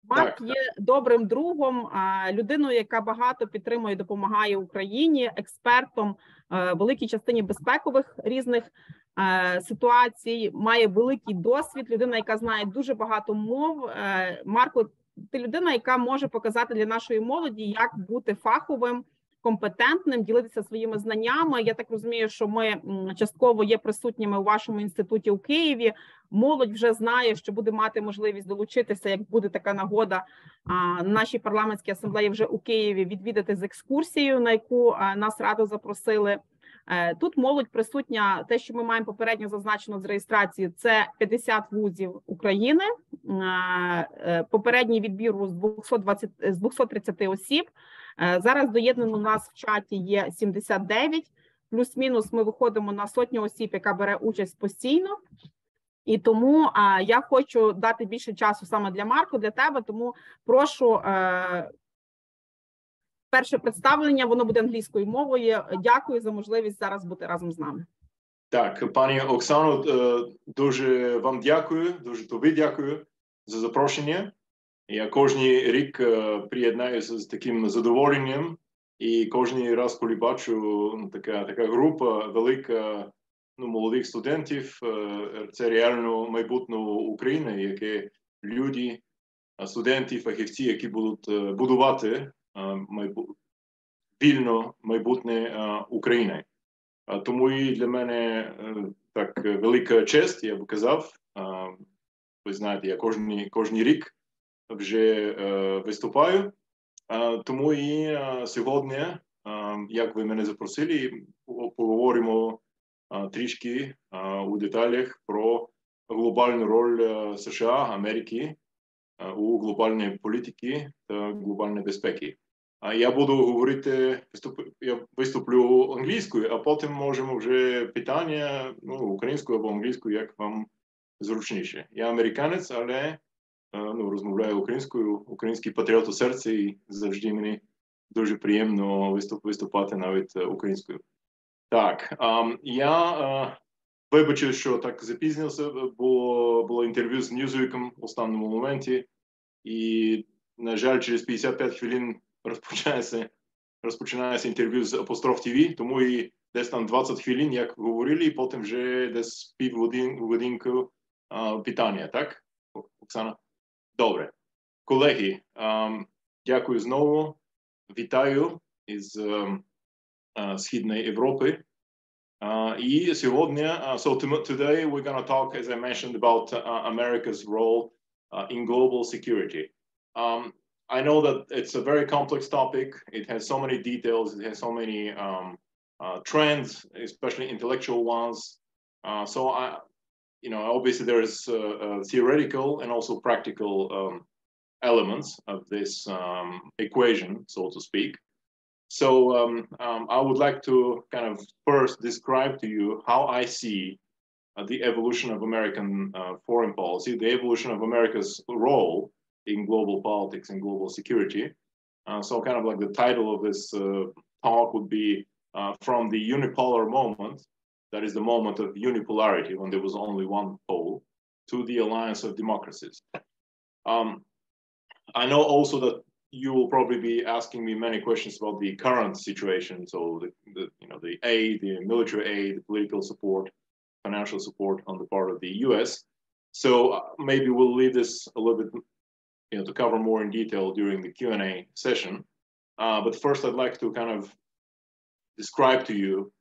Марк є добрим другом, людиною, яка багато підтримує і допомагає Україні, експертом в великій частині безпекових різних ситуацій, має великий досвід, людина, яка знає дуже багато мов. Марко, ти людина, яка може показати для нашої молоді, як бути фаховим, компетентним, ділитися своїми знаннями. Я так розумію, що ми частково є присутніми у вашому інституті у Києві. Молодь вже знає, що буде мати можливість долучитися, як буде така нагода, нашій парламентській асамблеї вже у Києві відвідати з екскурсією, на яку нас радо запросили. Тут молодь присутня, те, що ми маємо попередньо зазначено з реєстрації, це 50 вузів України, попередній відбір з 230 осіб. Зараз доєднано у нас в чаті є 79, плюс-мінус ми виходимо на сотню осіб, яка бере участь постійно. І тому я хочу дати більше часу саме для Марко, для тебе, тому прошу, перше представлення, воно буде англійською мовою. Дякую за можливість зараз бути разом з нами. Так, пані Оксано, дуже вам дякую, дуже тобі дякую за запрошення. Я кожен рік приєднаюся з таким задоволенням, і кожен раз, коли бачу така група велика, молодих студентів, це реально майбутнє України, які люди, студенти, фахівці, які будуть будувати вільно майбутнє України. Тому і для мене так велика честь, я б казав. Ви знаєте, я кожен рік вже виступаю. Тому і сьогодні, як ви мене запросили, поговоримо трішки у деталях про глобальну роль США, Америки у глобальній політиці та глобальній безпеці. Я буду говорити, я виступлю англійською, а потім можемо вже питання українською або англійською, як вам зручніше. Я американець, але розмовляю українською, український патріот у серці, і завжди мені дуже приємно виступати навіть українською. Так, я вибачив, що так запізнився, було інтерв'ю з Newsweek в останньому моменті, і, на жаль, через 55 хвилин розпочинається інтерв'ю з Апостроф ТВ, тому і десь там 20 хвилин, як говорили, і потім вже десь півгодинку питання, так, Оксана? Добре. Колеги, дякую знову, вітаю із Східної Європи. І сьогодні, so today we're going to talk, as I mentioned, about America's role in global security. I know that it's a very complex topic. It has so many details. It has so many trends, especially intellectual ones. So obviously there's theoretical and also practical elements of this equation, so to speak. So I would like to kind of first describe to you how I see the evolution of American foreign policy, the evolution of America's role in global politics and global security. So kind of like the title of this talk would be from the unipolar moment, that is the moment of unipolarity when there was only one pole, to the alliance of democracies. I know also that you will probably be asking me many questions about the current situation, so the aid, the military aid, political support, financial support on the part of the U.S. So maybe we'll leave this a little bit, to cover more in detail during the Q&A session. But first, I'd like to kind of describe to you,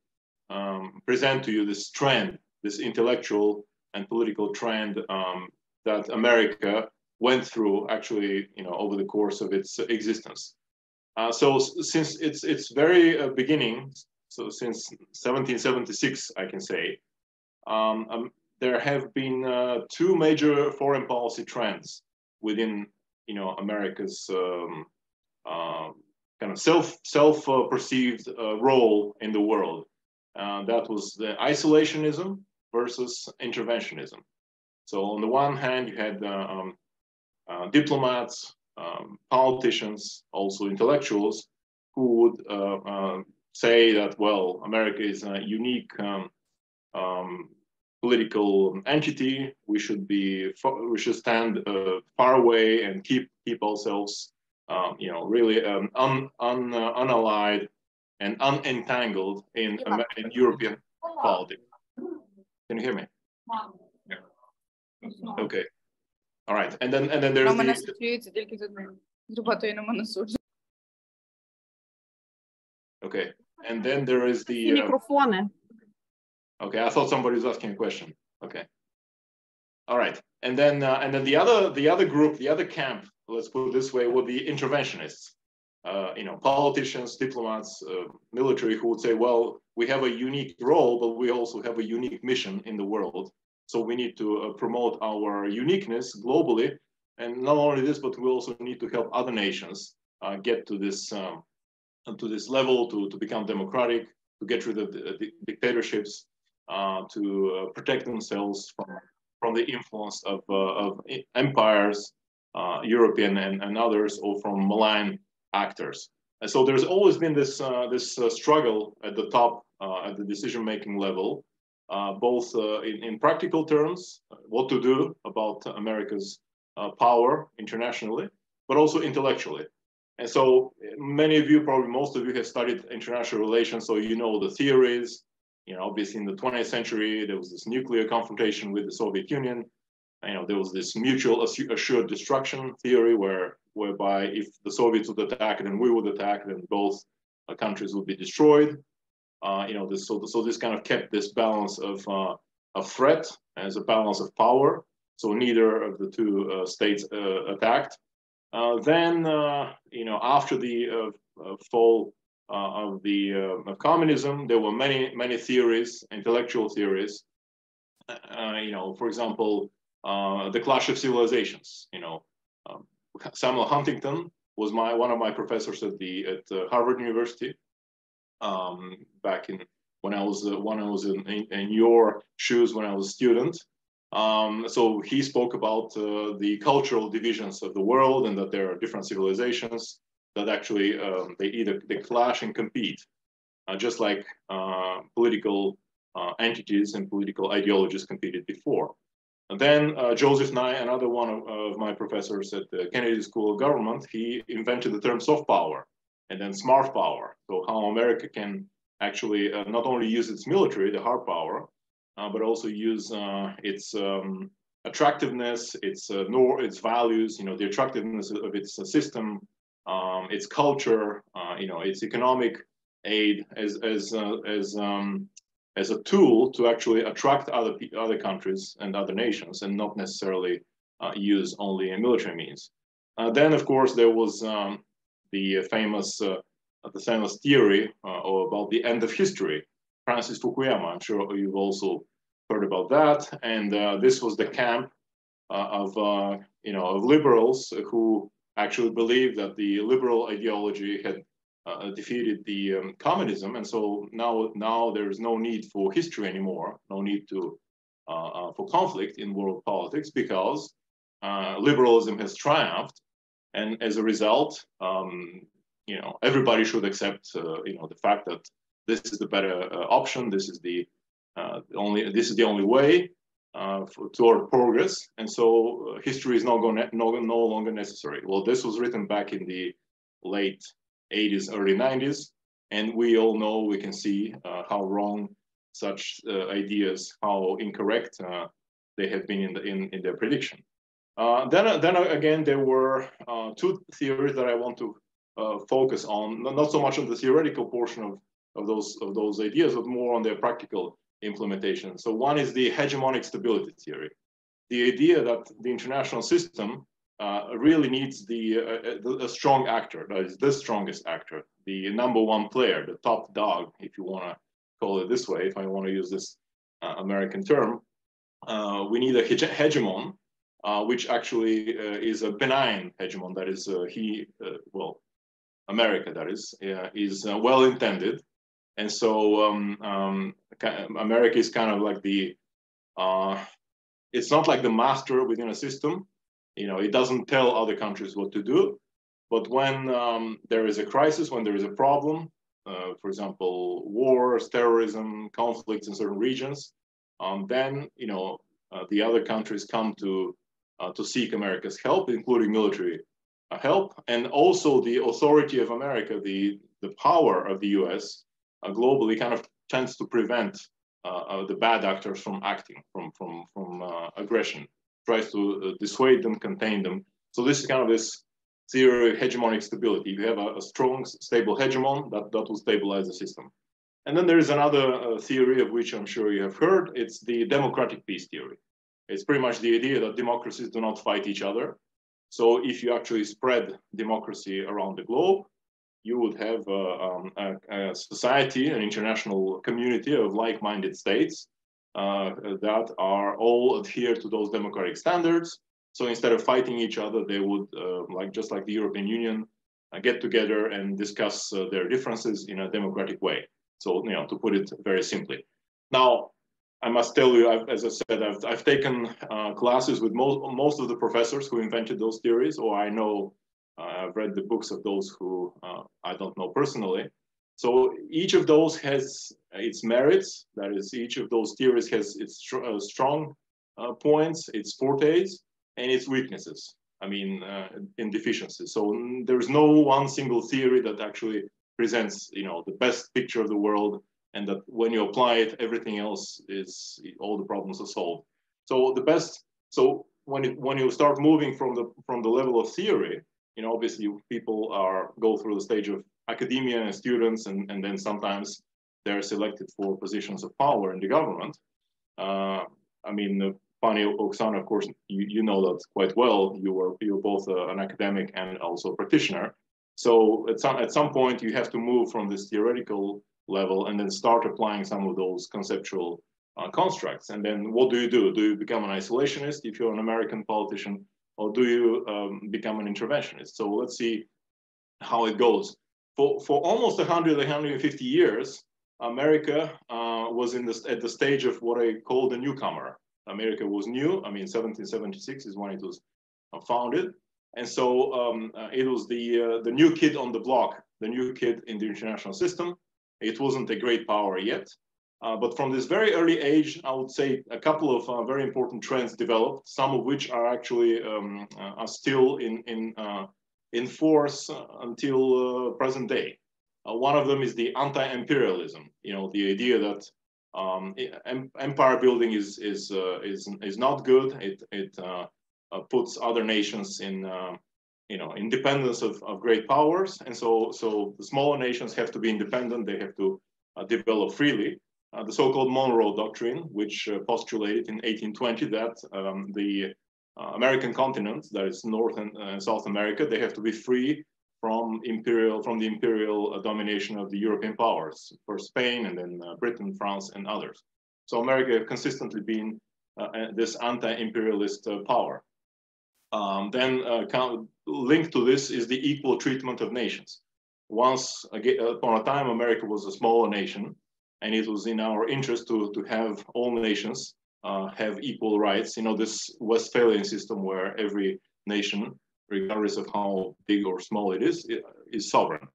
present to you this trend, this intellectual and political trend that America went through actually, over the course of its existence. So since its very beginning, so since 1776, I can say, there have been two major foreign policy trends within, America's kind of self-perceived role in the world. That was the isolationism versus interventionism. So on the one hand, you had diplomats, politicians, also intellectuals, who would say that, well, America is a unique political entity. We should stand far away and keep ourselves, really unallied and unentangled in European politics. Can you hear me? Yeah. Okay. All right. And then there's Okay. And then there is the okay, I thought somebody was asking a question. Okay. All right. And then the other group, the other camp, let's put it this way, would be interventionists. Politicians, diplomats, military, who would say, well, we have a unique role, but we also have a unique mission in the world. So we need to promote our uniqueness globally. And not only this, but we also need to help other nations get to this level, to become democratic, to get rid of the dictatorships, to protect themselves from the influence of empires, European and others, or from malign actors. And so there's always been this struggle at the top, at the decision-making level, both in practical terms, what to do about America's power internationally, but also intellectually. And so many of you, probably most of you, have studied international relations, so you know the theories. Obviously in the 20th century, there was this nuclear confrontation with the Soviet Union. There was this mutual assured destruction theory whereby if the Soviets would attack and we would attack, then both countries would be destroyed. So this kind of kept this balance of threat as a balance of power. So neither of the two states attacked. Then, after the fall of communism, there were many theories, intellectual theories. For example, the clash of civilizations. Samuel Huntington was one of my professors at Harvard University. Back when I was in your shoes when I was a student. So he spoke about the cultural divisions of the world and that there are different civilizations that actually they clash and compete, just like political entities and political ideologies competed before. And then Joseph Nye, another one of my professors at the Kennedy School of Government, he invented the term soft power and then smart power. So how America can actually not only use its military, the hard power, but also use its attractiveness, its values, the attractiveness of its system, its culture, its economic aid as a tool to actually attract other countries and other nations, and not necessarily use only a military means. Then, of course, there was the famous theory about the end of history. Francis Fukuyama, I'm sure you've also heard about that. And this was the camp of liberals who actually believed that the liberal ideology had defeated the communism, and so now there is no need for history anymore, no need for conflict in world politics, because liberalism has triumphed, and as a result, everybody should accept the fact that this is the better option. This is the only way toward progress, and so history is no longer necessary. Well, this was written back in the late 80s, early 90s, and we all know, we can see how wrong such ideas, how incorrect they have been in their prediction. Then again, there were two theories that I want to focus on, not so much on the theoretical portion of those ideas, but more on their practical implementation. So one is the hegemonic stability theory, the idea that the international system really needs a strong actor, that is the strongest actor, the number one player, the top dog, if you want to call it this way, if I want to use this American term. We need a hegemon, which actually is a benign hegemon, that is, America, that is well-intended. And so America is kind of like it's not like the master within a system. It doesn't tell other countries what to do. But when there is a crisis, when there is a problem, for example, wars, terrorism, conflicts in certain regions, then the other countries come to seek America's help, including military help, and also the authority of America, the power of the U.S. Globally kind of tends to prevent the bad actors from acting, from aggression, tries to dissuade them, contain them. So this is kind of this theory of hegemonic stability. If you have a strong, stable hegemon, that will stabilize the system. And then there is another theory of which I'm sure you have heard. It's the democratic peace theory. It's pretty much the idea that democracies do not fight each other. So if you actually spread democracy around the globe, you would have a society, an international community of like-minded states that are all adhere to those democratic standards. So instead of fighting each other, they would, just like the European Union, get together and discuss their differences in a democratic way. So, to put it very simply. Now, I must tell you, as I said, I've taken classes with most of the professors who invented those theories, or I know I've read the books of those who I don't know personally. So each of those has its merits. That is, each of those theories has its strong points, its fortes, and its weaknesses. I mean, in deficiencies. So there's no one single theory that actually presents, the best picture of the world, and that when you apply it, everything else all the problems are solved. So so when you start moving from the level of theory, obviously people go through the stage of academia and students, and then sometimes they're selected for positions of power in the government. Pani Oksana, of course, you know that quite well. You were both an academic and also a practitioner. So at some point you have to move from this theoretical level and then start applying some of those conceptual constructs. And then what do? Do you become an isolationist if you're an American politician, or do you become an interventionist? So let's see how it goes. For almost 150 years, America was at the stage of what I call the newcomer. America was new. 1776 is when it was founded. And so it was the new kid on the block, the new kid in the international system. It wasn't a great power yet. But from this very early age, I would say a couple of very important trends developed, some of which are actually are still in force until present day. One of them is the anti-imperialism. The idea that empire building is not good. It puts other nations in independence of great powers, and so the smaller nations have to be independent. They have to develop freely. The so-called Monroe Doctrine, which postulated in 1820 that the American continent, that is North and South America, they have to be free from the imperial domination of the European powers, first Spain and then Britain, France, and others. So America has consistently been this anti-imperialist power. Then linked to this is the equal treatment of nations. Once upon a time, America was a smaller nation, and it was in our interest to have all nations have equal rights. This Westphalian system where every nation, regardless of how big or small it is sovereign.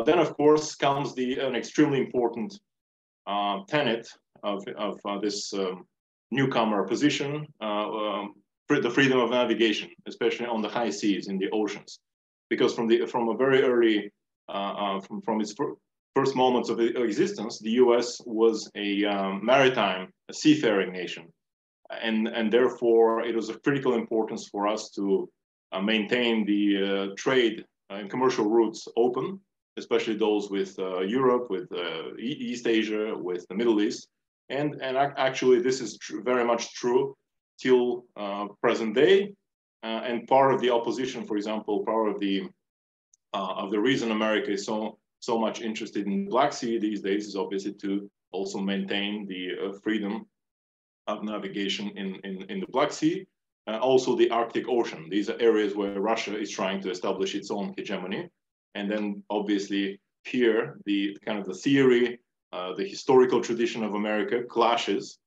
Then, of course, comes an extremely important tenet of this newcomer position, the freedom of navigation, especially on the high seas, in the oceans, because from a very early, from its first moments of existence, the U.S. was a seafaring nation, and therefore it was of critical importance for us to maintain the trade and commercial routes open, especially those with Europe, with East Asia, with the Middle East, and actually this is very much true till present day. And part of the opposition, for example, part of the reason America is so much interested in the Black Sea these days is obviously to also maintain the freedom of navigation in the Black Sea, also the Arctic Ocean. These are areas where Russia is trying to establish its own hegemony. And then obviously here, the theory, the historical tradition of America clashes.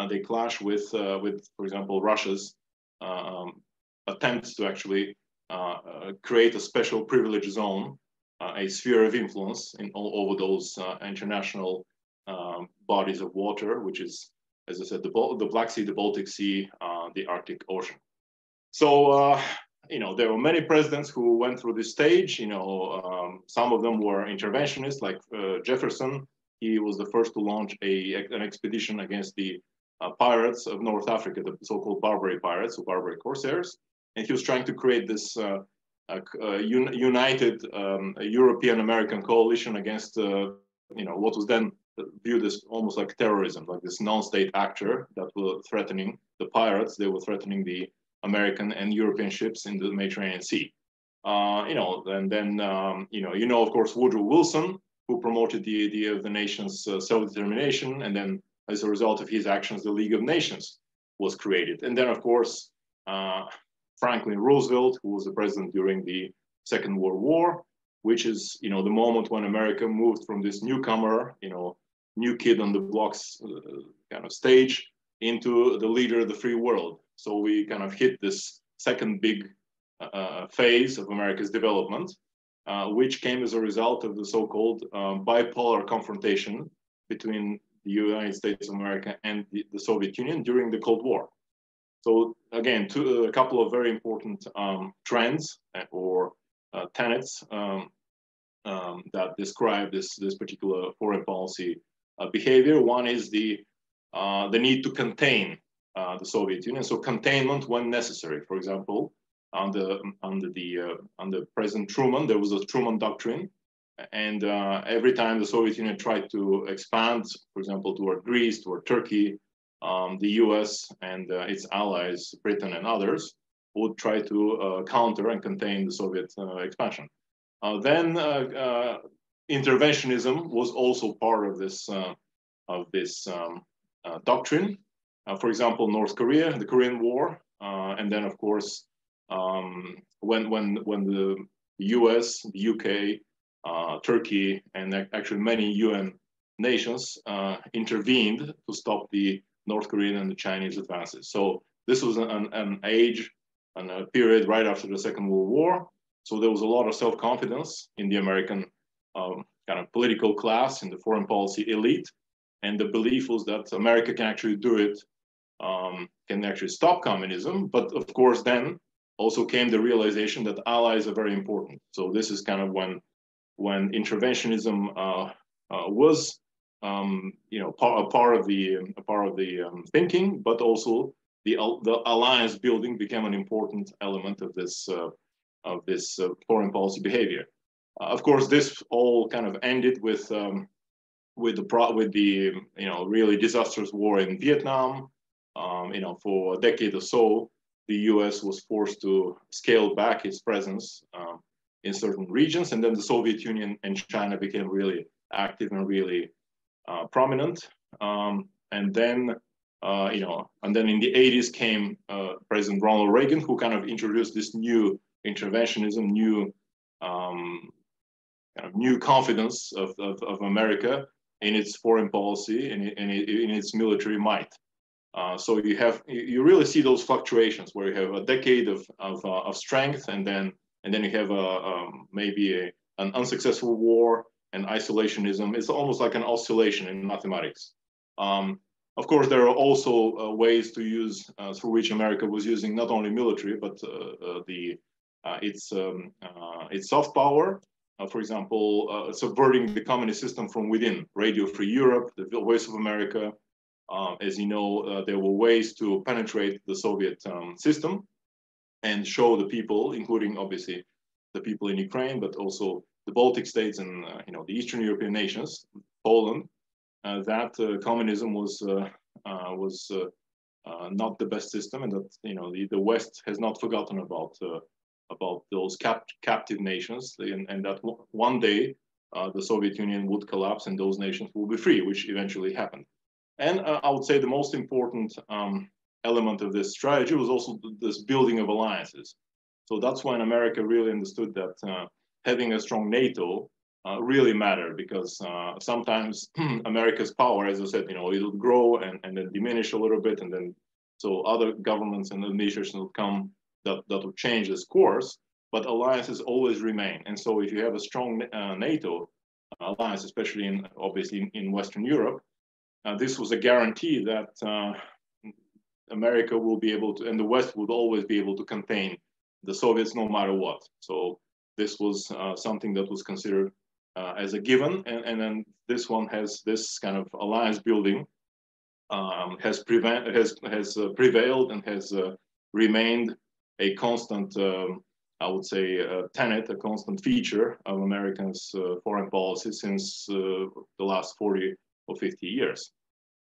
They clash with, for example, Russia's attempts to actually create a special privilege zone, a sphere of influence over those international bodies of water, which is as I said, the Black Sea, the Baltic Sea, the Arctic Ocean. So, there were many presidents who went through this stage. Some of them were interventionists, like Jefferson. He was the first to launch an expedition against the pirates of North Africa, the so-called Barbary pirates, or Barbary corsairs. And he was trying to create this united European-American coalition against, what was then viewed as almost like terrorism, like this non-state actor that were threatening the pirates. They were threatening the American and European ships in the Mediterranean Sea. And then, of course, Woodrow Wilson, who promoted the idea of the nation's self-determination. And then as a result of his actions, the League of Nations was created. And then, of course, Franklin Roosevelt, who was the president during the Second World War, which is, the moment when America moved from this newcomer, new kid on the blocks kind of stage into the leader of the free world. So we kind of hit this second big phase of America's development, which came as a result of the so-called bipolar confrontation between the United States of America and the Soviet Union during the Cold War. So again, a couple of very important trends or tenets that describe this particular foreign policy behavior. One is the need to contain the Soviet Union, so containment when necessary. For example, under President Truman, there was a Truman Doctrine, and every time the Soviet Union tried to expand, for example, toward Greece, toward Turkey, the U.S. and its allies, Britain and others, would try to counter and contain the Soviet expansion. Then interventionism was also part of this doctrine. For example, North Korea, the Korean War, and then of course when the U.S., the U.K., Turkey, and actually many UN nations intervened to stop the North Korean and the Chinese advances. So this was an age and a period right after the Second World War. So there was a lot of self-confidence in the American kind of political class, in the foreign policy elite. And the belief was that America can actually do it, can actually stop communism. But of course, then also came the realization that allies are very important. So this is kind of when interventionism was a part of the thinking, but also the alliance building became an important element of this foreign policy behavior. Of course, this all kind of ended with the really disastrous war in Vietnam. For a decade or so, the U.S. was forced to scale back its presence in certain regions, and then the Soviet Union and China became really active and really prominent. And then in the 80s came President Ronald Reagan, who kind of introduced this new interventionism, new confidence of America in its foreign policy and in its military might. So you really see those fluctuations where you have a decade of strength, and then you have maybe an unsuccessful war and isolationism. It's almost like an oscillation in mathematics. Of course, there are also ways to use through which America was using not only military but its soft power. For example, subverting the communist system from within. Radio Free Europe, the Voice of America. As you know, there were ways to penetrate the Soviet system and show the people, including obviously the people in Ukraine, but also the Baltic states and the Eastern European nations, Poland, that communism was not the best system, and that the West has not forgotten about those captive nations, and that one day the Soviet Union would collapse and those nations will be free, which eventually happened. And I would say the most important element of this strategy was also this building of alliances. So that's when America really understood that having a strong NATO really mattered, because sometimes America's power, as I said, it would grow and then diminish a little bit, and then so other governments and administrations would come that would change this course, but alliances always remain. And so if you have a strong NATO alliance, especially obviously in Western Europe, this was a guarantee that America will be able to, and the West would always be able to contain the Soviets no matter what. So this was something that was considered as a given, and then this one has this kind of alliance building has prevailed and has remained a constant, I would say, tenet, a constant feature of Americans' foreign policy since the last 40 or 50 years.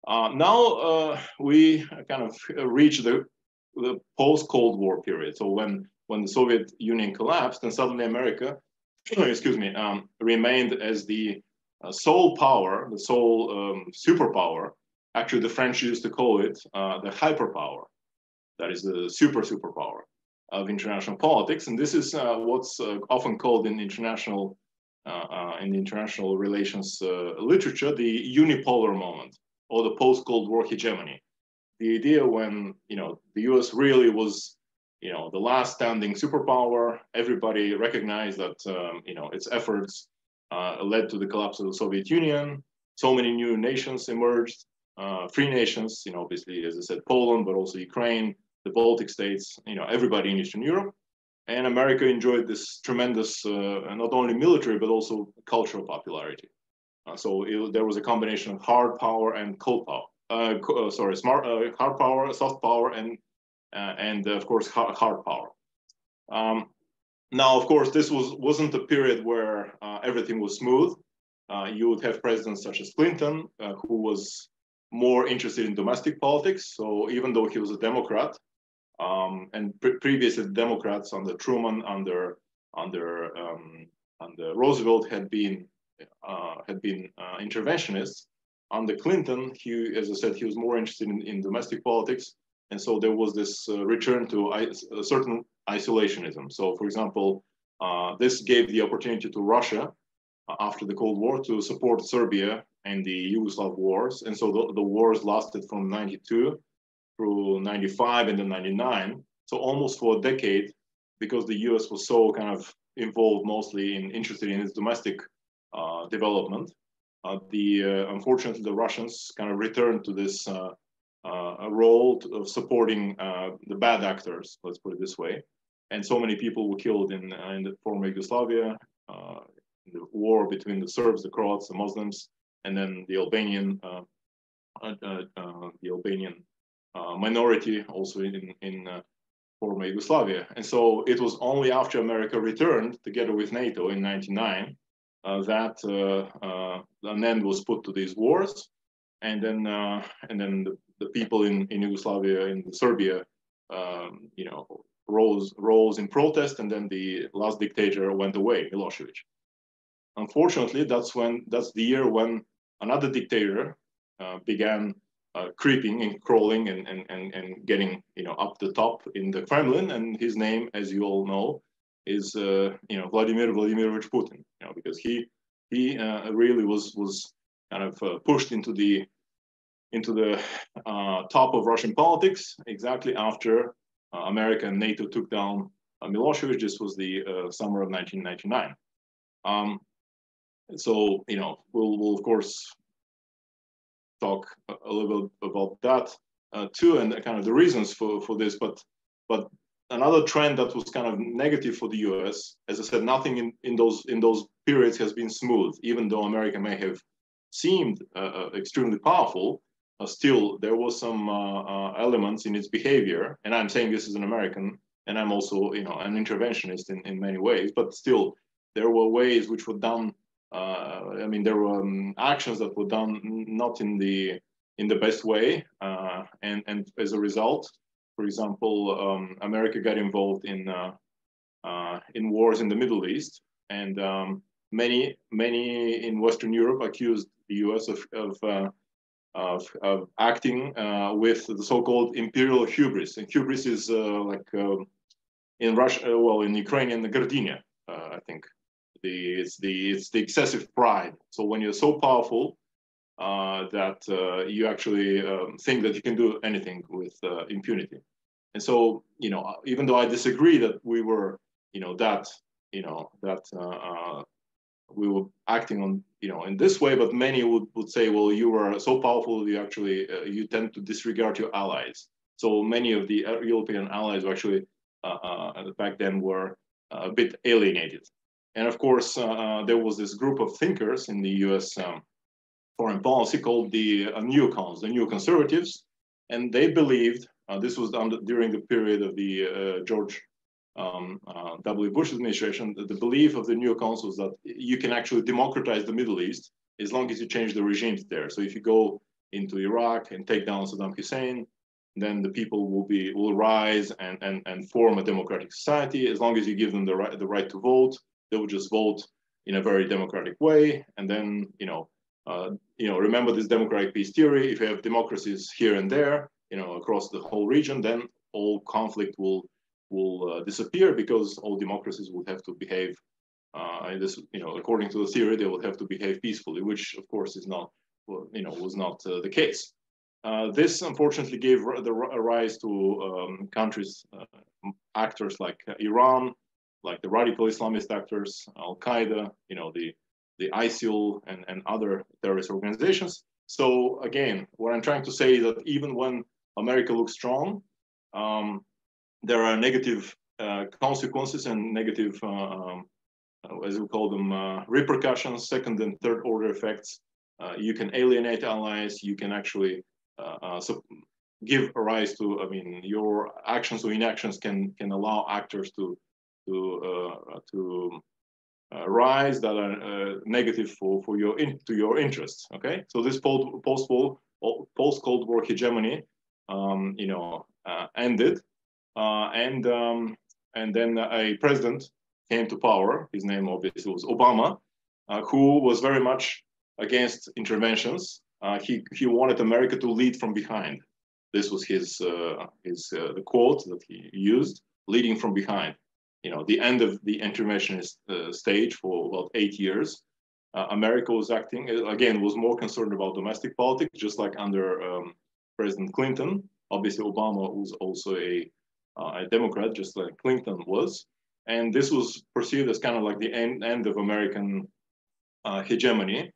Now we kind of reach the post-Cold War period. So when the Soviet Union collapsed, and suddenly America, excuse me, remained as the sole power, the sole superpower. Actually, the French used to call it the hyperpower. That is the superpower of international politics, and this is what's often called in international relations literature the unipolar moment, or the post-Cold War hegemony. The idea when the U.S. really was the last standing superpower. Everybody recognized that its efforts led to the collapse of the Soviet Union. So many new nations emerged, free nations. Obviously, as I said, Poland, but also Ukraine, the Baltic states. Everybody in Eastern Europe, and America enjoyed this tremendous, not only military but also cultural popularity. There was a combination of hard power and cold power. Hard power, soft power, and of course hard power. Now, of course, this wasn't a period where everything was smooth. You would have presidents such as Clinton, who was more interested in domestic politics. So even though he was a Democrat, and previously Democrats under Truman, under Roosevelt had been interventionists. Under Clinton, as I said, he was more interested in domestic politics. And so there was this return to a certain isolationism. So, for example, this gave the opportunity to Russia after the Cold War to support Serbia and the Yugoslav wars. And so the wars lasted from 92 through 95 and then 99. So almost for a decade, because the US was so kind of involved mostly interested in its domestic development. Unfortunately, the Russians kind of returned to this role of supporting the bad actors, let's put it this way. And so many people were killed in the former Yugoslavia, in the war between the Serbs, the Croats, the Muslims, and then the Albanian minority also in former Yugoslavia. And so it was only after America returned together with NATO in '99 that an end was put to these wars, and then the people in Yugoslavia, in Serbia, rose in protest, and then the last dictator went away, Milosevic. Unfortunately, that's the year when another dictator began creeping and crawling and getting up the top in the Kremlin, and his name, as you all know, is Vladimir Vladimirovich Putin. Because he really was kind of pushed into the top of Russian politics exactly after America and NATO took down Milosevic. This was the summer of 1999. So we'll of course talk a little bit about that too, and kind of the reasons for this. But another trend that was kind of negative for the U.S., as I said, nothing in those periods has been smooth. Even though America may have seemed extremely powerful, still there was some elements in its behavior. And I'm saying this as an American, and I'm also an interventionist in many ways. But still, there were ways which were done. There were actions that were done not in the best way, and as a result, for example, America got involved in wars in the Middle East, and many in Western Europe accused the U.S. of acting with the so-called imperial hubris. And hubris is in Russia, in Ukrainian, the gordinia, I think. It's the excessive pride. So when you're so powerful that you actually think that you can do anything with impunity. And so, even though I disagree that we were, we were acting on, in this way, but many would say, well, you were so powerful, you actually, you tend to disregard your allies. So many of the European allies actually, back then were a bit alienated. And of course, there was this group of thinkers in the US foreign policy called the neocons, the neoconservatives, and they believed, this was during the period of the George W. Bush administration, the belief of the neocons was that you can actually democratize the Middle East as long as you change the regimes there. So if you go into Iraq and take down Saddam Hussein, then the people will rise and form a democratic society. As long as you give them the right to vote, they will just vote in a very democratic way. And then, remember this democratic peace theory. If you have democracies here and there, across the whole region, then all conflict will disappear, because all democracies will have to behave, according to the theory, they will have to behave peacefully, which of course is not, was not the case. This unfortunately gave a rise to countries, actors like Iran, like the radical Islamist actors, Al-Qaeda, the ISIL and other terrorist organizations. So again, what I'm trying to say is that even when America looks strong, there are negative consequences and negative, as we call them, repercussions, second and third order effects. You can alienate allies. You can actually give rise to, your actions or inactions can allow actors to rise that are negative to your interests. Okay, so this post-Cold War hegemony, ended. And then a president came to power. His name obviously was Obama, who was very much against interventions. He wanted America to lead from behind. This was the quote that he used: "Leading from behind." The end of the interventionist stage for about 8 years. America was acting again, was more concerned about domestic politics, just like under President Clinton. Obviously, Obama was also a Democrat, just like Clinton was. And this was perceived as kind of like the end of American hegemony.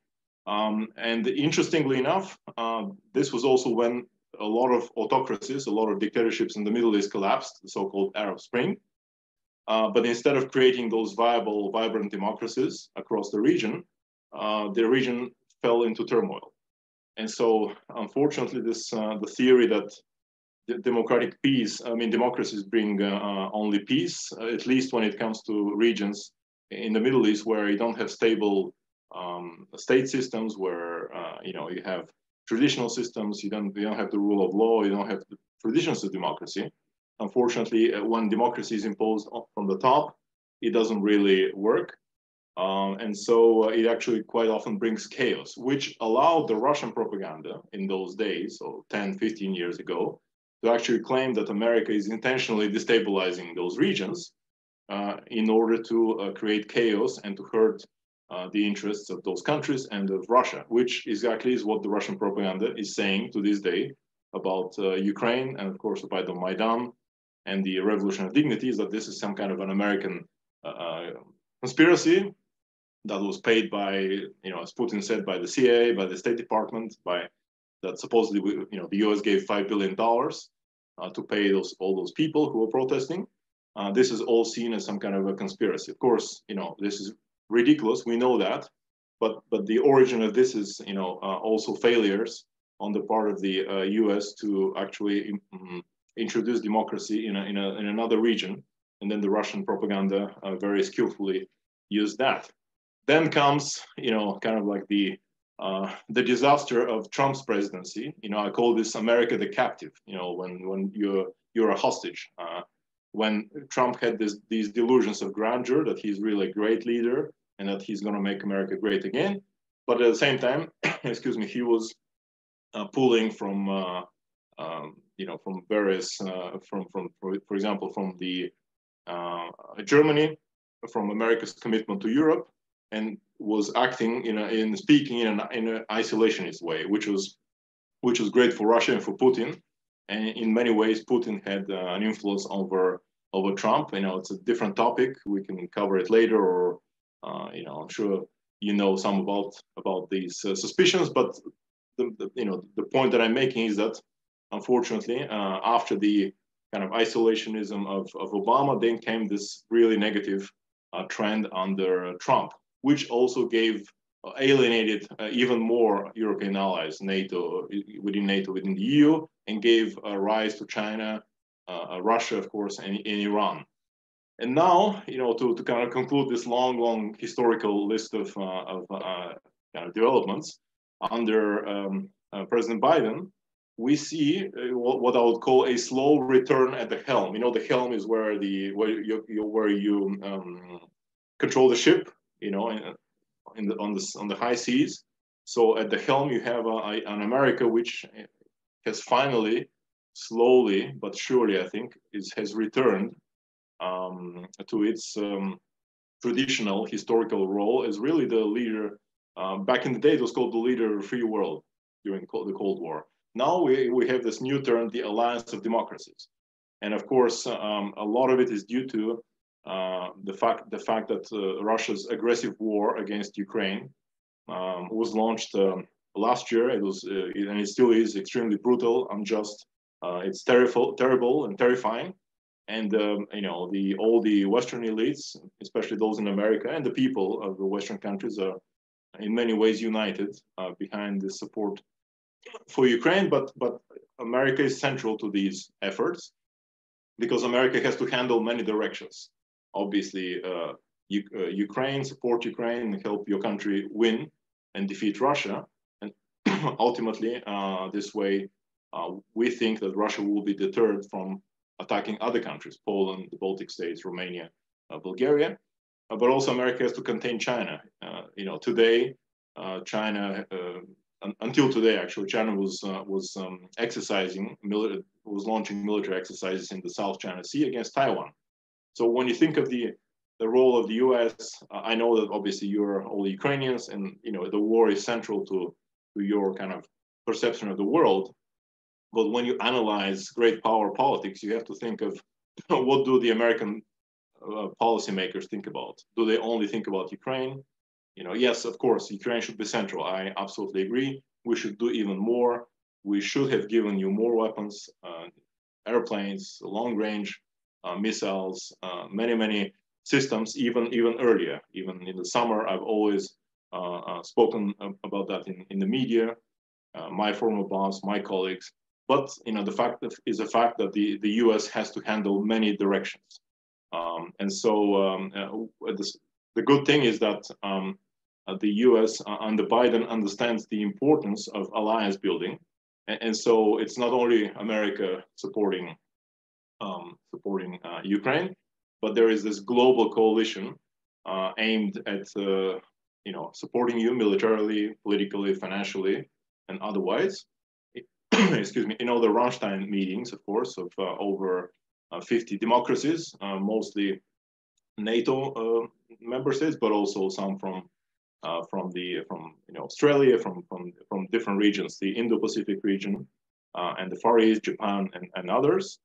And interestingly enough, this was also when a lot of autocracies, a lot of dictatorships in the Middle East collapsed, the so-called Arab Spring. But instead of creating those viable, vibrant democracies across the region fell into turmoil. And so, unfortunately, the theory that democratic peace, democracies bring only peace, at least when it comes to regions in the Middle East where you don't have stable state systems, where you have traditional systems, you don't have the rule of law, you don't have the traditions of democracy. Unfortunately, when democracy is imposed from the top, it doesn't really work. And so it actually quite often brings chaos, which allowed the Russian propaganda in those days, so 10, 15 years ago, to actually claim that America is intentionally destabilizing those regions in order to create chaos and to hurt the interests of those countries and of Russia, which exactly is what the Russian propaganda is saying to this day about Ukraine, and of course about the Maidan and the Revolution of Dignity, is that this is some kind of an American conspiracy that was paid by, as Putin said, by the CIA, by the State Department, that supposedly, the US gave $5 billion to pay all those people who were protesting. This is all seen as some kind of a conspiracy. Of course, this is ridiculous. We know that, but the origin of this is, also failures on the part of the US to actually introduce democracy in another region, and then the Russian propaganda very skillfully used that. Then comes, kind of like the disaster of Trump's presidency. I call this America the captive. When you're a hostage. When Trump had these delusions of grandeur that he's really a great leader and that he's going to make America great again, but at the same time, excuse me, he was pulling from from various, for example, from the Germany, from America's commitment to Europe, and was acting speaking in an isolationist way, which was great for Russia and for Putin. And in many ways, Putin had an influence over Trump. It's a different topic. We can cover it later, or I'm sure you know some about these suspicions, but the point that I'm making is that unfortunately, after the kind of isolationism of Obama, then came this really negative trend under Trump, which also alienated even more European allies, within the EU, and gave rise to China, Russia, of course, and Iran. And now, to kind of conclude this long historical list of kind of developments under President Biden, we see what I would call a slow return at the helm. The helm is where you control the ship, on the high seas. So at the helm, you have an America which has finally, slowly but surely, I think, has returned to its traditional historical role as really the leader. Back in the day, it was called the leader of the free world during the Cold War. Now we have this new term, the alliance of democracies. And of course, a lot of it is due to the fact that Russia's aggressive war against Ukraine was launched last year. It was, and it still is, extremely brutal, unjust. It's terrible and terrifying. And all the Western elites, especially those in America, and the people of the Western countries are in many ways united behind the support for Ukraine. But America is central to these efforts because America has to handle many directions. Obviously, Ukraine, support Ukraine, and help your country win and defeat Russia. And ultimately, this way, we think that Russia will be deterred from attacking other countries, Poland, the Baltic states, Romania, Bulgaria. But also America has to contain China. Today, China, until today, actually, China was launching military exercises in the South China Sea against Taiwan. So when you think of the role of the U.S., I know that obviously you're all Ukrainians, and the war is central to your kind of perception of the world. But when you analyze great power politics, you have to think of what do the American policymakers think about? Do they only think about Ukraine? Yes, of course, Ukraine should be central. I absolutely agree. We should do even more. We should have given you more weapons, airplanes, long-range missiles, many systems, even earlier. Even in the summer, I've always spoken about that in the media, my former boss, my colleagues. But the fact that the U.S. has to handle many directions. And so the good thing is that the U.S. under Biden understands the importance of alliance building, and so it's not only America supporting Ukraine, but there is this global coalition aimed at supporting you militarily, politically, financially, and otherwise. Excuse me. In all the Rammstein meetings, of course, of over 50 democracies, mostly NATO member states, but also some from Australia, from different regions, the Indo-Pacific region, and the Far East, Japan, and others.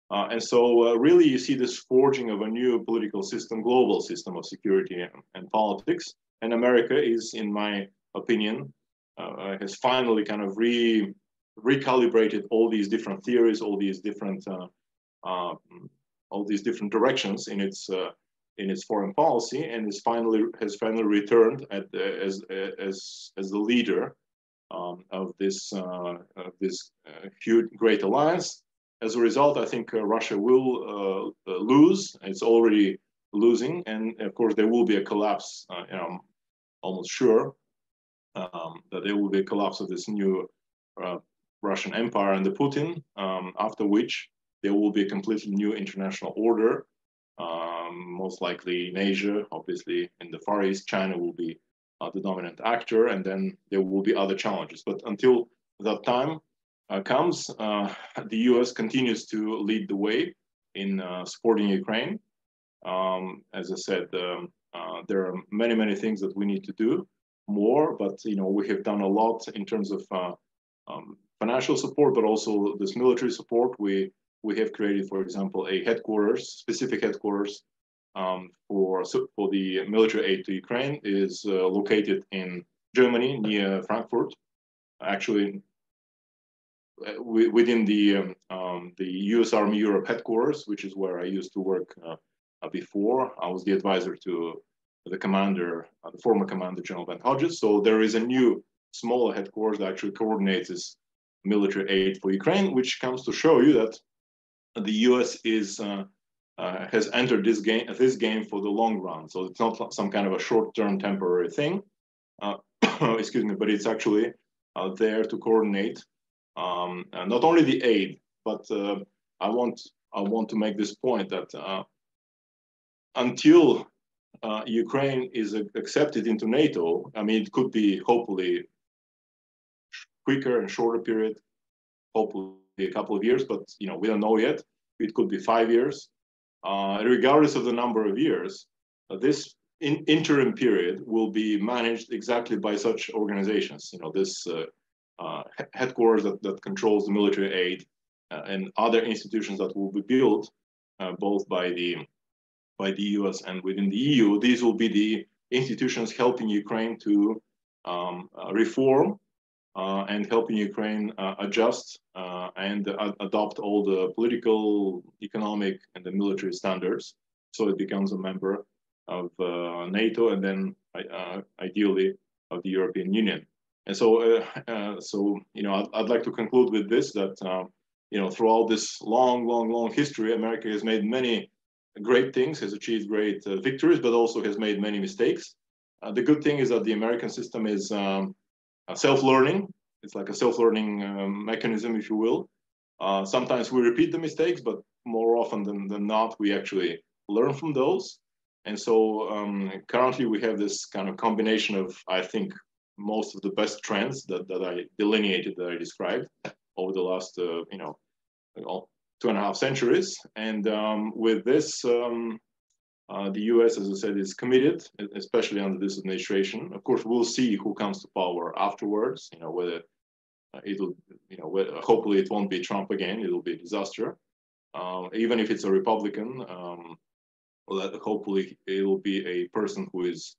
And so really you see this forging of a new political system, global system of security and politics. And America is, in my opinion, has finally kind of recalibrated all these different theories, all these different directions in its foreign policy, and has finally returned as the leader of this huge great alliance. As a result, I think Russia will lose. It's already losing, and of course there will be a collapse. I'm almost sure that there will be a collapse of this new Russian empire under Putin, after which there will be a completely new international order, most likely in Asia, obviously in the Far East. China will be the dominant actor, and then there will be other challenges. But until that time comes, the US continues to lead the way in supporting Ukraine. As I said, there are many things that we need to do more, but we have done a lot in terms of financial support, but also this military support. We have created, for example, a specific headquarters for the military aid to Ukraine is located in Germany near Frankfurt, actually within the U.S. Army Europe headquarters, which is where I used to work before. I was the advisor to the commander, the former commander, General Ben Hodges. So there is a new, smaller headquarters that actually coordinates this military aid for Ukraine, which comes to show you that the U.S. has entered this game for the long run. So it's not some kind of a short-term temporary thing, excuse me, but it's actually there to coordinate not only the aid, but I want to make this point that until Ukraine is accepted into NATO, I mean, it could be hopefully quicker and shorter period, hopefully a couple of years, but we don't know yet. It could be 5 years. Regardless of the number of years, this interim period will be managed exactly by such organizations. This headquarters that controls the military aid and other institutions that will be built both by the US and within the EU. These will be the institutions helping Ukraine to reform and helping Ukraine adjust and adopt all the political, economic, and the military standards, so it becomes a member of NATO and then ideally of the European Union. And so, I'd like to conclude with this: that throughout this long history, America has made many great things, has achieved great victories, but also has made many mistakes. The good thing is that the American system is self-learning. It's like a self-learning mechanism, if you will. Sometimes we repeat the mistakes, but more often than not, we actually learn from those. And so currently we have this kind of combination of, I think, most of the best trends that I delineated, that I described over the last, 2.5 centuries. And with this, the US, as I said, is committed, especially under this administration. Of course, we'll see who comes to power afterwards, whether it'll, hopefully it won't be Trump again, it'll be a disaster. Even if it's a Republican, hopefully it'll be a person who is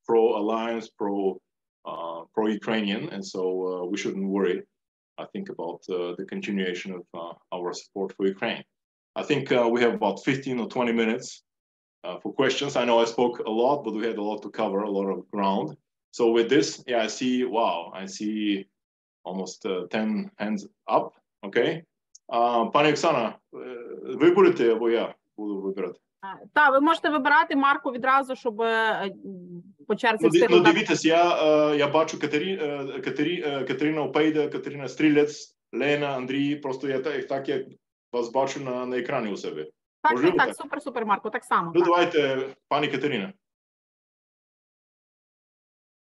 pro-alliance, pro-Ukrainian, and so we shouldn't worry, I think, about the continuation of our support for Ukraine. I think we have about 15 or 20 minutes for questions. I know I spoke a lot, but we had a lot to cover, a lot of ground. So with this, yeah, I see almost 10 hands up. Okay. Пані Оксана, ви будете, або я буду вибирати? Так, ви можете вибирати, Марку, відразу, щоб по черзі встигнути. Ну, дивіться, я бачу Катерина Опейда, Катерина Стрілець, Лена, Андрій, просто я так, як вас бачу на екрані у себе. Так, супер, Марко, так само. Ну, давайте, пані Катерина.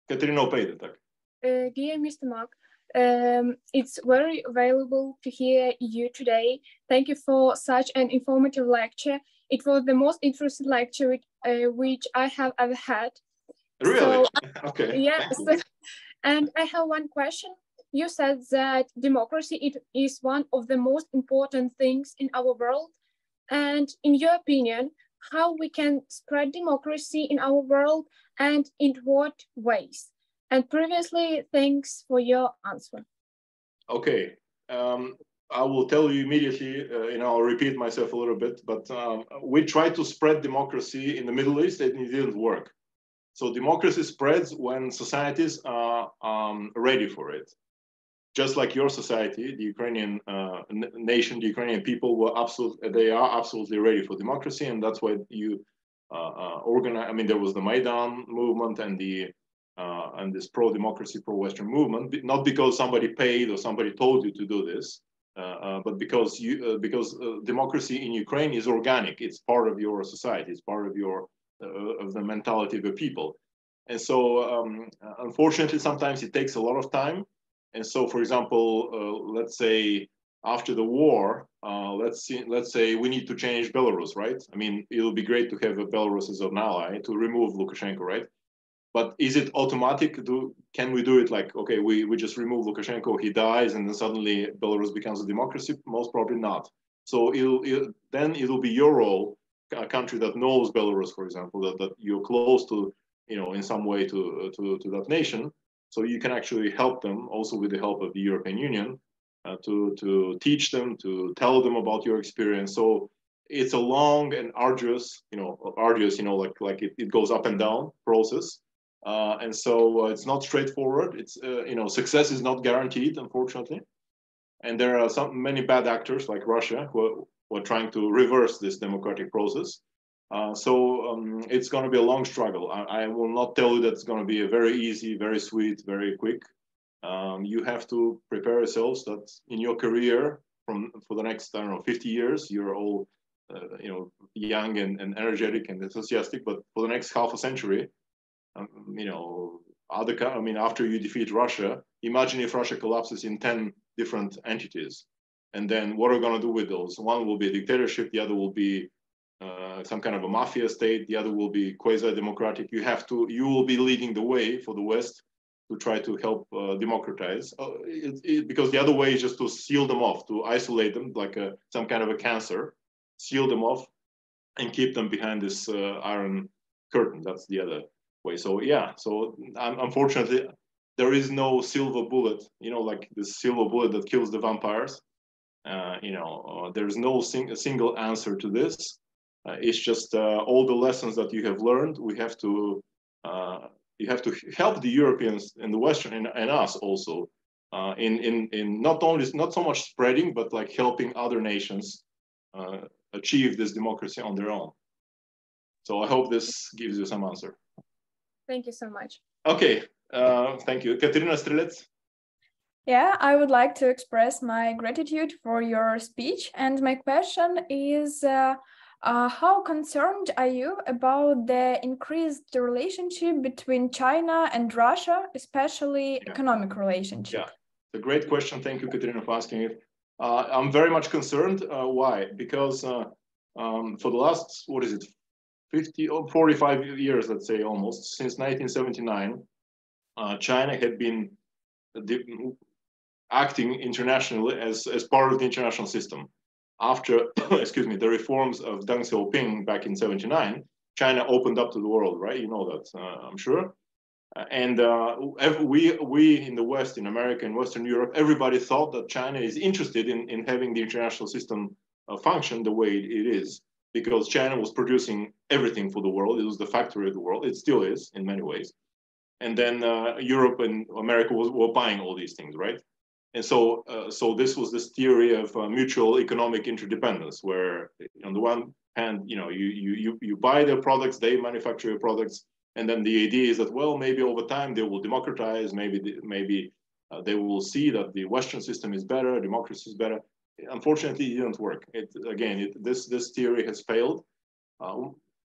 Катерина Опейда, так. Dear Mr. Mark, it's very valuable to hear you today. Thank you for such an informative lecture. It was the most interesting lecture which I have ever had. Really? So, okay. Yes. And I have one question. You said that democracy is one of the most important things in our world. And in your opinion, how we can spread democracy in our world and in what ways? And previously, thanks for your answer. Okay. I will tell you immediately, I'll repeat myself a little bit, but we tried to spread democracy in the Middle East and it didn't work. So democracy spreads when societies are ready for it. Just like your society, the Ukrainian nation, the Ukrainian people they are absolutely ready for democracy, and that's why you organize. I mean, there was the Maidan movement and this pro-democracy, pro-Western movement, not because somebody paid or somebody told you to do this, but because democracy in Ukraine is organic. It's part of your society. It's part of the mentality of the people. And so, unfortunately, sometimes it takes a lot of time. And so, for example, let's say after the war, let's say we need to change Belarus, right? I mean, it'll be great to have Belarus as an ally to remove Lukashenko, right? But is it automatic? Can we do it like, okay, we just remove Lukashenko, he dies, and then suddenly Belarus becomes a democracy? Most probably not. So then it'll be your role a country that knows Belarus, for example, that you're close to, in some way to that nation. So you can actually help them also with the help of the European Union to teach them, to tell them about your experience. So it's a long and arduous, like it goes up and down process. And so it's not straightforward. It's, success is not guaranteed, unfortunately. And there are many bad actors like Russia who are trying to reverse this democratic process. So it's going to be a long struggle. I will not tell you that it's going to be a very easy, very sweet, very quick. You have to prepare yourselves that in your career for the next, 50 years, you're all, young and energetic and enthusiastic, but for the next half a century, after you defeat Russia, imagine if Russia collapses in 10 different entities. And then what are we going to do with those? One will be a dictatorship, the other will be some kind of a mafia state, the other will be quasi-democratic. You will be leading the way for the West to try to help democratize, because the other way is just to seal them off, to isolate them like some kind of a cancer, seal them off and keep them behind this iron curtain. That's the other way. So yeah, unfortunately, there is no silver bullet, like this silver bullet that kills the vampires. There's no single answer to this. It's just all the lessons that you have learned. You have to help the Europeans and the Western and us also in not so much spreading, but like helping other nations achieve this democracy on their own. So I hope this gives you some answer. Thank you so much. Okay, thank you. Katerina Strelets? Yeah, I would like to express my gratitude for your speech. And my question is, how concerned are you about the increased relationship between China and Russia, especially economic relationship? Yeah, it's a great question. Thank you, Katerina, for asking it. I'm very much concerned. Why? Because for the last, 50 or 45 years, let's say almost, since 1979, China had been acting internationally as part of the international system. After, the reforms of Deng Xiaoping back in 79, China opened up to the world, right? You know that, I'm sure. And we in the West, in America, in Western Europe, everybody thought that China is interested in having the international system function the way it is, because China was producing everything for the world. It was the factory of the world. It still is in many ways. And then Europe and America were buying all these things, right? And so this was this theory of mutual economic interdependence, where on the one hand, you buy their products, they manufacture your products, and then the idea is that, well, maybe over time they will democratize, maybe they will see that the Western system is better, democracy is better. Unfortunately, it didn't work. This theory has failed.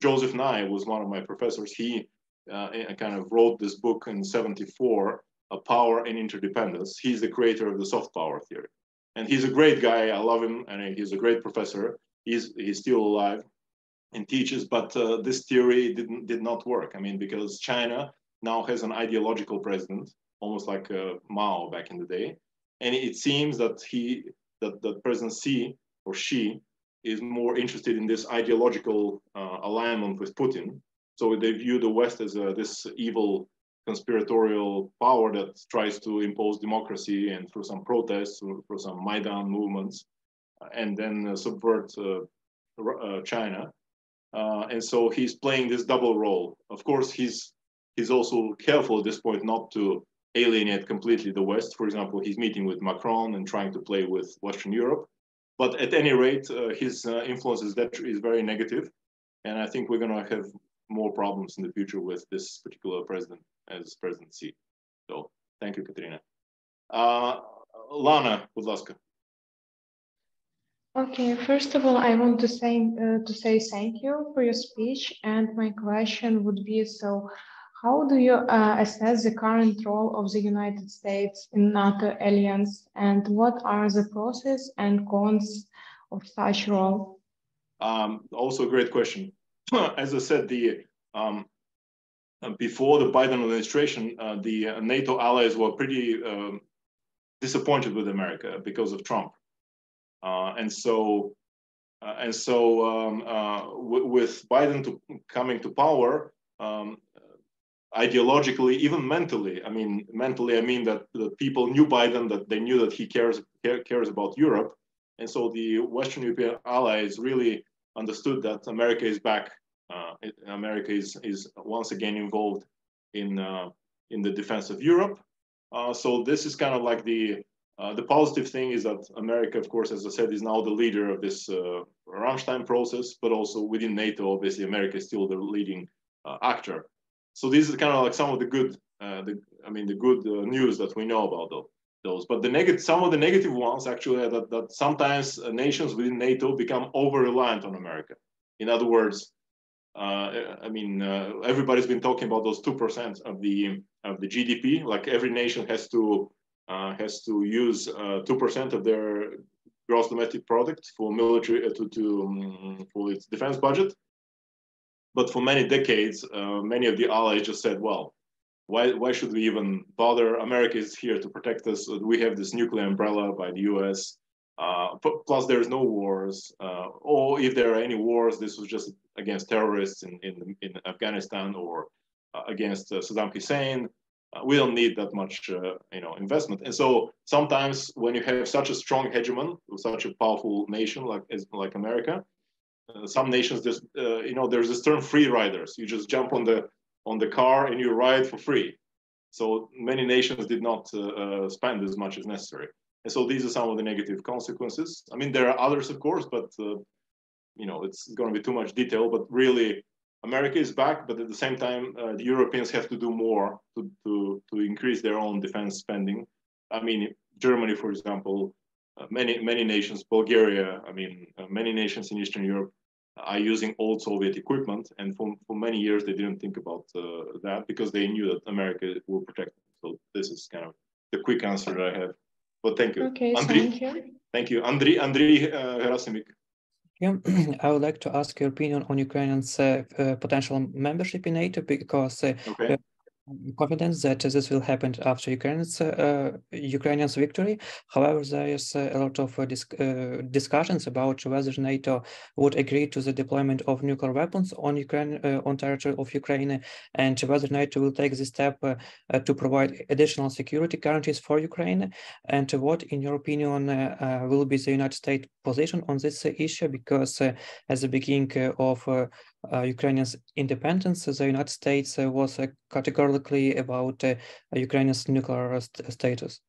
Joseph Nye was one of my professors. He kind of wrote this book in '74. Power and Interdependence. He's the creator of the soft power theory. And he's a great guy. I love him. And he's a great professor. He's still alive and teaches, but this theory did not work. I mean, because China now has an ideological president, almost like Mao back in the day. And it seems that that President Xi or Xi is more interested in this ideological alignment with Putin. So they view the West as this evil conspiratorial power that tries to impose democracy, and through some protests, through some Maidan movements, and then subvert China. And so he's playing this double role. Of course, he's also careful at this point not to alienate completely the West. For example, he's meeting with Macron and trying to play with Western Europe. But at any rate, his influence is very negative. And I think we're going to have more problems in the future with this particular president as President Xi. So thank you, Katerina. Lana, будь ласка. Okay, first of all, I want to say thank you for your speech, and my question would be, so how do you assess the current role of the United States in NATO alliance, and what are the pros and cons of such role? Also a great question. As I said, before the Biden administration, the NATO allies were pretty disappointed with America because of Trump. And so And so with Biden coming to power, ideologically, even mentally, I mean that the people knew Biden, that they knew that he cares about Europe. And so the Western European allies really understood that America is back. America is once again involved in the defense of Europe. So this is kind of like the positive thing is that America, of course, as I said, is now the leader of this Rammstein process, but also within NATO, obviously, America is still the leading actor. So these are kind of like some of the good, the good news that we know about those. But some of the negative ones actually are that sometimes nations within NATO become over-reliant on America. In other words, everybody's been talking about those 2% of the GDP. Like every nation has to use 2% of their gross domestic product for military for its defense budget. But for many decades, many of the allies just said, well, why should we even bother? America is here to protect us. We have this nuclear umbrella by the US. Plus, there's no wars. Or if there are any wars, this was just against terrorists in Afghanistan or against Saddam Hussein. We don't need that much, investment. And so sometimes when you have such a strong hegemon, such a powerful nation like America, some nations just, there's this term free riders. You just jump on the car and you ride for free. So many nations did not spend as much as necessary. And so these are some of the negative consequences. I mean, there are others, of course, but, it's going to be too much detail. But really, America is back, but at the same time, the Europeans have to do more to increase their own defense spending. I mean, Germany, for example, many nations, Bulgaria, many nations in Eastern Europe are using old Soviet equipment. And for many years, they didn't think about that because they knew that America will protect them. So this is kind of the quick answer that I have. But thank you. Okay, Andriy, thank you. Thank you. Andriy Gerasimik. Yeah, I would like to ask your opinion on Ukraine's potential membership in NATO because Okay. I'm confident that this will happen after Ukraine's victory. However, there is a lot of discussions about whether NATO would agree to the deployment of nuclear weapons on Ukraine, on territory of Ukraine, and whether NATO will take the step to provide additional security guarantees for Ukraine. And what, in your opinion, will be the United States position on this issue? Because at the beginning of Ukraine's independence, the United States was categorically about Ukraine's nuclear status.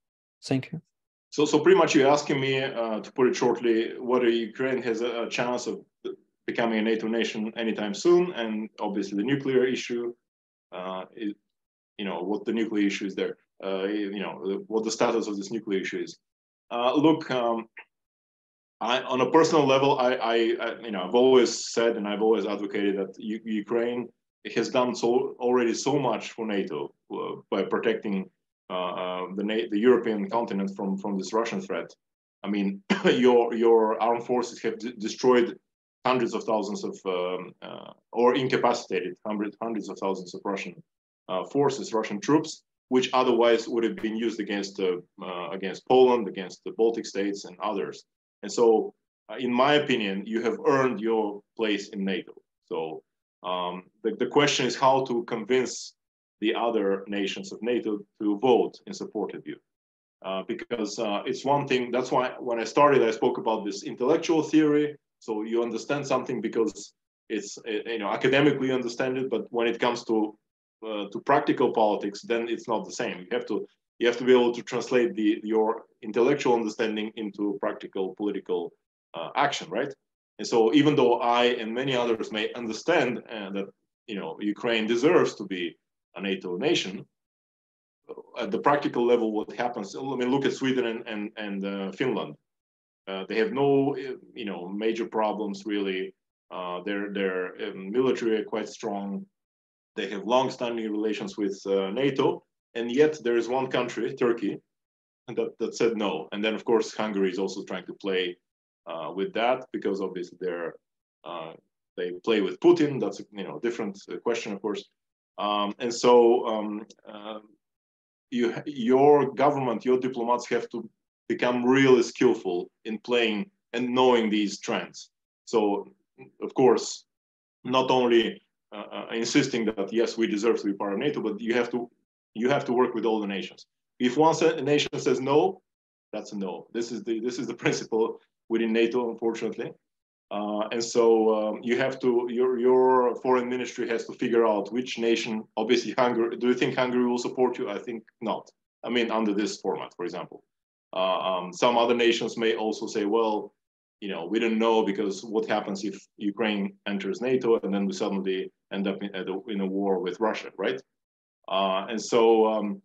Thank you. So pretty much you're asking me, to put it shortly, whether Ukraine has a chance of becoming a NATO nation anytime soon, and obviously the nuclear issue, what the nuclear issue is there, what the status of this nuclear issue is. Look, on a personal level, I've always said and I've always advocated that Ukraine has done already so much for NATO by protecting the European continent from this Russian threat. I mean, your armed forces have destroyed hundreds of thousands of or incapacitated hundreds of thousands of Russian forces, Russian troops, which otherwise would have been used against Poland, against the Baltic states, and others. And so, in my opinion, you have earned your place in NATO. So the question is how to convince the other nations of NATO to vote in support of you. Because it's one thing, that's why when I started, I spoke about this intellectual theory. So you understand something because it's, academically you understand it, but when it comes to practical politics, then it's not the same. You have to be able to translate your intellectual understanding into practical political action, right? And so even though I and many others may understand that Ukraine deserves to be a NATO nation, at the practical level, what happens? I mean, look at Sweden and Finland. They have no major problems really. Their military are quite strong. They have long-standing relations with NATO. And yet there is one country, Turkey, that said no. And then, of course, Hungary is also trying to play with that because obviously they play with Putin. That's a different question, of course. And so your government, your diplomats have to become really skillful in playing and knowing these trends. So, of course, not only insisting that yes, we deserve to be part of NATO, but you have to work with all the nations. If one nation says no, that's a no. This is the principle within NATO, unfortunately. And so you have to, your foreign ministry has to figure out which nation. Obviously, Hungary. Do you think Hungary will support you? I think not. I mean, under this format, for example. Some other nations may also say, well, you know, we don't know, because what happens if Ukraine enters NATO and then we suddenly end up in a war with Russia, right? And so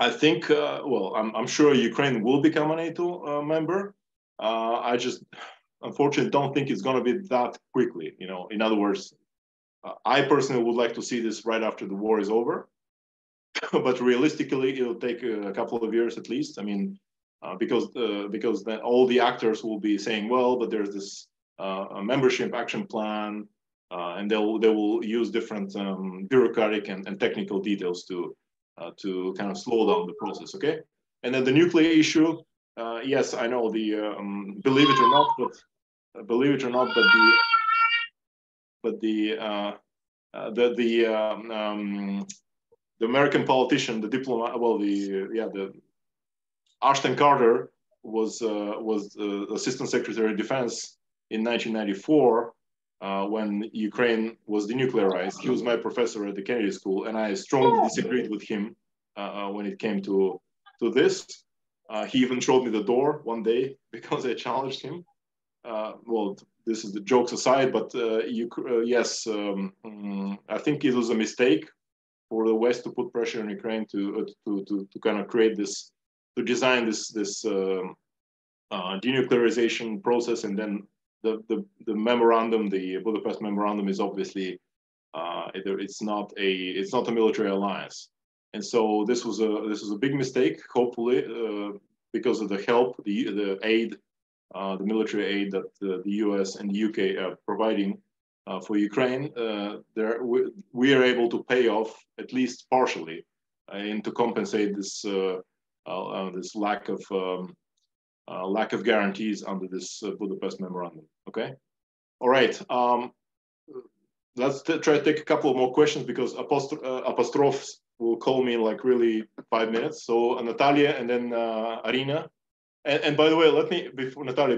I think, well, I'm sure Ukraine will become a NATO member. I just, unfortunately, don't think it's going to be that quickly. You know, in other words, I personally would like to see this right after the war is over. But realistically, it'll take a couple of years at least. I mean, because then all the actors will be saying, well, but there's this a membership action plan, and they will use different bureaucratic and technical details to kind of slow down the process. Okay, and then the nuclear issue. Yes, I know the believe it or not, but the American politician, the diplomat, well, the Ashton Carter was Assistant Secretary of Defense in 1994 when Ukraine was denuclearized. He was my professor at the Kennedy School, and I strongly disagreed with him when it came to this. He even showed me the door one day because I challenged him. Well, this is the jokes aside, but yes, I think it was a mistake for the West to put pressure on Ukraine to kind of create this, to design this denuclearization process, and then the memorandum, the Budapest memorandum, is obviously it's not a military alliance, and so this was a big mistake. Hopefully, because of the help, the aid, the military aid that the US and the UK are providing for Ukraine, we are able to pay off at least partially, and to compensate this this lack of guarantees under this Budapest memorandum. Okay, all right. Let's try to take a couple of more questions, because Apostrophes will call me in like really 5 minutes. So Natalia and then Arina. And by the way, let me, before Natalia,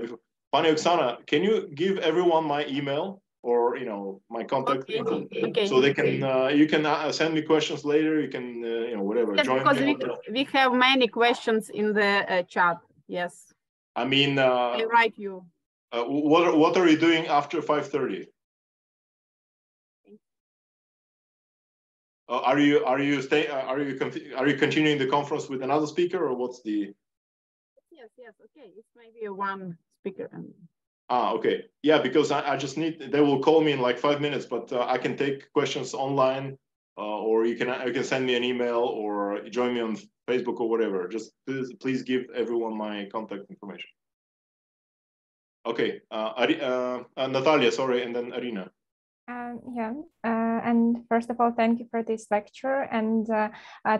Pani Oksana, can you give everyone my email, or my contact info, so they can you can send me questions later. You can whatever. Yes, join because me we have many questions in the chat. Yes. I mean, I write you. What are you doing after 5:30? Are you continuing the conference with another speaker, or what's the? Yes. Okay, it's maybe one speaker. Okay. Yeah, because I just need, they will call me in like 5 minutes, but I can take questions online, or you can send me an email or join me on Facebook or whatever. Just please give everyone my contact information. Okay. Natalia, sorry, and then Arina. And first of all, thank you for this lecture, and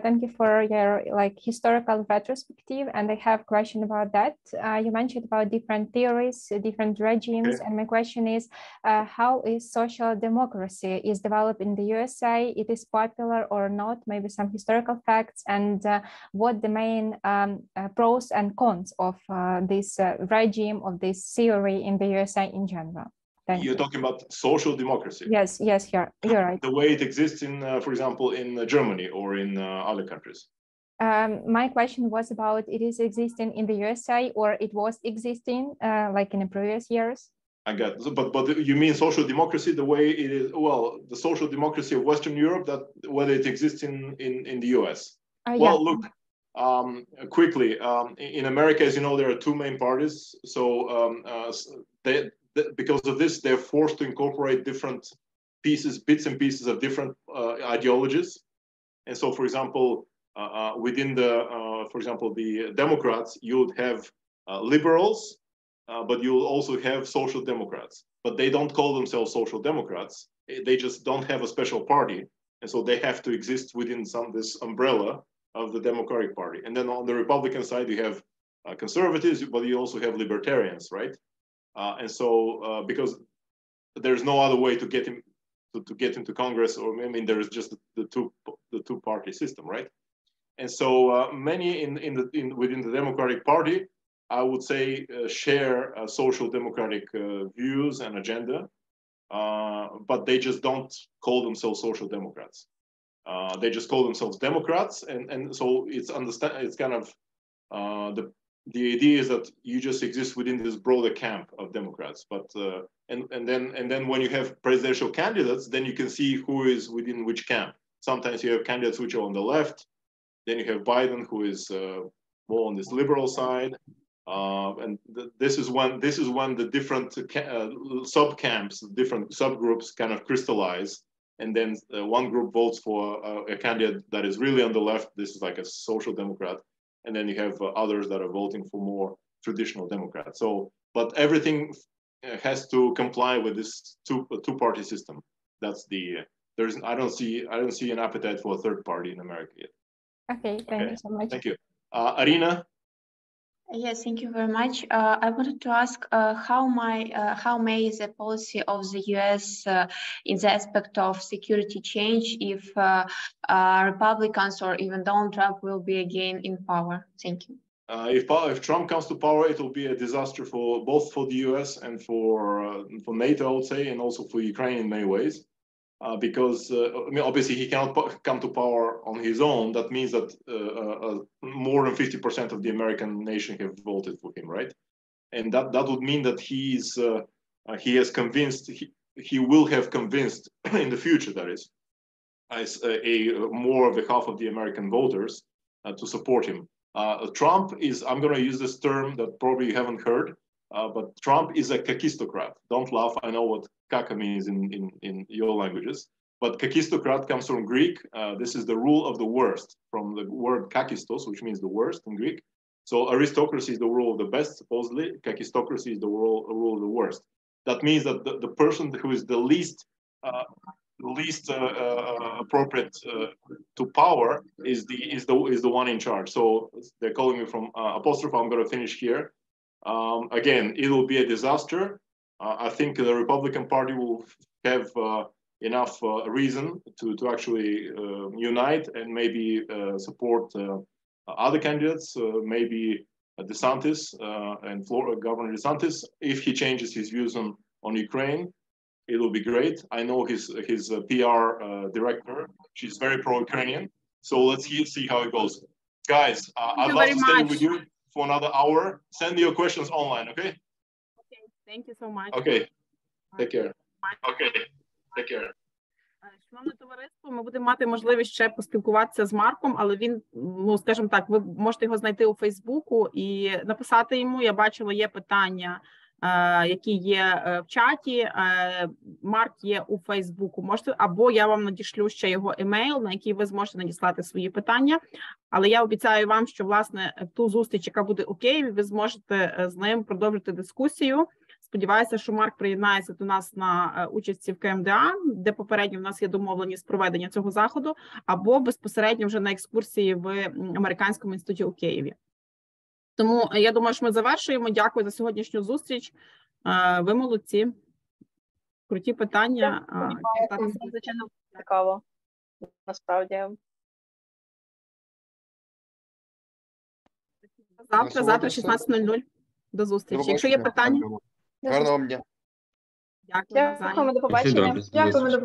thank you for your historical retrospective. And I have a question about that. You mentioned about different theories, different regimes, and my question is, how is social democracy is developed in the USA? It is popular or not? Maybe some historical facts, and what the main pros and cons of this regime, of this theory in the USA in general. You're talking about social democracy. Yes, you're right. The way it exists in, for example, in Germany or in other countries. My question was about it is existing in the USA, or it was existing like in the previous years. I got it. But you mean social democracy the way it is? Well, the social democracy of Western Europe, that whether it exists in the US. Well, look, quickly, in America, as you know, there are two main parties. So because of this, they're forced to incorporate different bits and pieces of different ideologies. And so, for example, within the Democrats, you would have liberals, but you will also have social democrats. But they don't call themselves social democrats. They just don't have a special party. And so they have to exist within this umbrella of the Democratic Party. And then on the Republican side, you have conservatives, but you also have libertarians, right? And so because there's no other way to get him to get into Congress, or I mean, there is just the two-party system, right? And so many within the Democratic Party, I would say, share social democratic views and agenda, but they just don't call themselves social democrats. They just call themselves Democrats, and so it's kind of the idea is that you just exist within this broader camp of Democrats. But and then when you have presidential candidates, then you can see who is within which camp. Sometimes you have candidates which are on the left. Then you have Biden, who is more on this liberal side. And this is when the different sub-camps, different subgroups kind of crystallize. And then one group votes for a candidate that is really on the left. This is like a social democrat. And then you have others that are voting for more traditional Democrats. So, but everything has to comply with this two-party system. That's the I don't see an appetite for a third party in America yet. Okay, thank you so much. Thank you. Arina? Yes, thank you very much. I wanted to ask how may the policy of the US in the aspect of security change if Republicans or even Donald Trump will be again in power? Thank you. If Trump comes to power, it will be a disaster for both the US and for NATO, I would say, and also for Ukraine in many ways. Because I mean, obviously he cannot come to power on his own. That means that more than 50% of the American nation have voted for him, right? And that would mean that he has convinced, he will have convinced in the future, that is, as more of the half of the American voters to support him. Trump is, I'm going to use this term that probably you haven't heard, but Trump is a kakistocrat. Don't laugh. I know what kaka means in your languages, but kakistocrat comes from Greek. This is the rule of the worst, from the word kakistos, which means the worst in Greek. So aristocracy is the rule of the best, supposedly. Kakistocracy is the rule of the worst. That means that the person who is the least appropriate to power is the one in charge. So they're calling me from apostrophe. I'm going to finish here. Again, it will be a disaster. I think the Republican Party will have enough reason to actually unite and maybe support other candidates, maybe DeSantis and Governor DeSantis. If he changes his views on Ukraine, it will be great. I know his PR director. She's very pro-Ukrainian. So let's see how it goes. Guys, I'd love to stay with you for another hour. Send me your questions online, okay? Okay, thank you so much. Okay, take care. Okay, take care. Шановне товариство, ми будемо мати можливість ще поспілкуватися з Марком, але він, ну, скажімо так, ви можете його знайти у Фейсбуку і написати йому. Я бачила, є питання, які є в чаті. Марк є у Фейсбуку. Можете, або я вам надішлю ще його емейл, на який ви зможете надіслати свої питання. Але я обіцяю вам, що, власне, ту зустріч, яка буде у Києві, ви зможете з ним продовжити дискусію. Сподіваюся, що Марк приєднається до нас на участі в КМДА, де попередньо в нас є домовленість проведення цього заходу, або безпосередньо вже на екскурсії в Американському інституті у Києві. Тому я думаю, що ми завершуємо. Дякую за сьогоднішню зустріч. Ви молодці. Круті питання. Звичайно, цікаво. Насправді. Завтра 16:00. До зустрічі. Якщо є питання. Гарного дня. Дякую. Дякуємо, до побачення. Дякуємо.